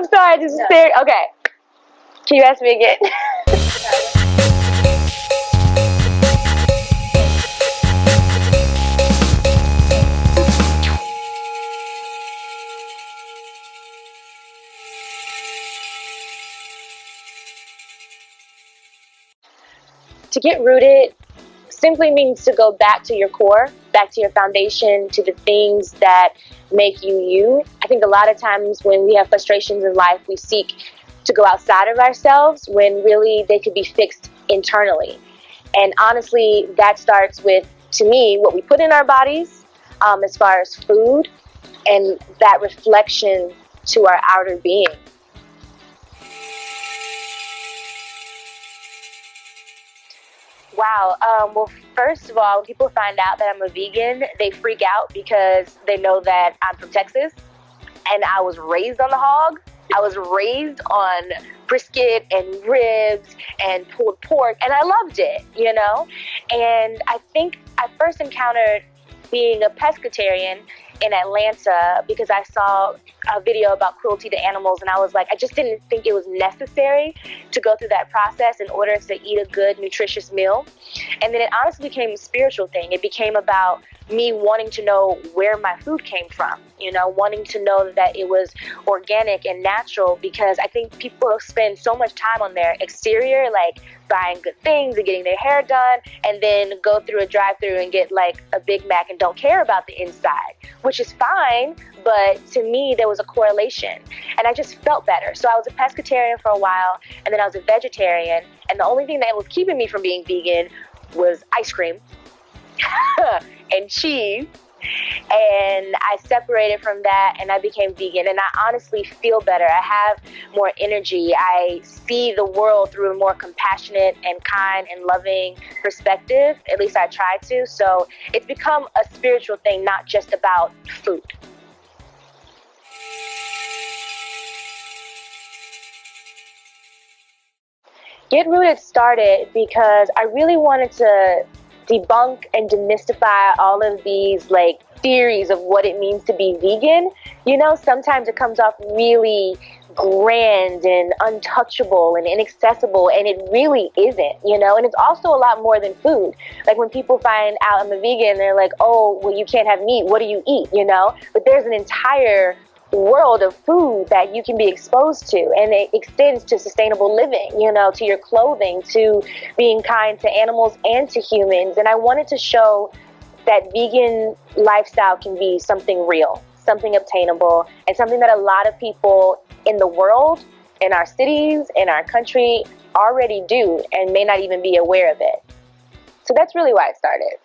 I'm sorry, this is serious. Okay. Can you ask me again? To get rooted simply means to go back to your core, back to your foundation, to the things that make you you. I think a lot of times when we have frustrations in life, we seek to go outside of ourselves when really they could be fixed internally. And honestly, that starts with, to me, what we put in our bodies as far as food and that reflection to our outer being. Wow. Well, first of all, when people find out that I'm a vegan, they freak out because they know that I'm from Texas and I was raised on the hog. I was raised on brisket and ribs and pulled pork, and I loved it, you know? And I think I first encountered being a pescatarian in Atlanta because I saw a video about cruelty to animals, and I was like, I just didn't think it was necessary to go through that process in order to eat a good, nutritious meal. And then it honestly became a spiritual thing. It became about me wanting to know where my food came from, you know, wanting to know that it was organic and natural, because I think people spend so much time on their exterior, like buying good things and getting their hair done, and then go through a drive-through and get like a Big Mac and don't care about the inside, which is fine. But to me, there was a correlation, and I just felt better. So I was a pescatarian for a while, and then I was a vegetarian, and the only thing that was keeping me from being vegan was ice cream and cheese. And I separated from that and I became vegan, and I honestly feel better. I have more energy. I see the world through a more compassionate and kind and loving perspective. At least I try to. So it's become a spiritual thing, not just about food. Get Rooted started because I really wanted to debunk and demystify all of these like theories of what it means to be vegan. You know, sometimes it comes off really grand and untouchable and inaccessible, and it really isn't, you know. And it's also a lot more than food. Like when people find out I'm a vegan, they're like, oh, well, you can't have meat, what do you eat, you know? But there's an entire world of food that you can be exposed to, and it extends to sustainable living, you know, to your clothing, to being kind to animals and to humans. And I wanted to show that vegan lifestyle can be something real, something obtainable, and something that a lot of people in the world, in our cities, in our country already do and may not even be aware of it. So that's really why it started.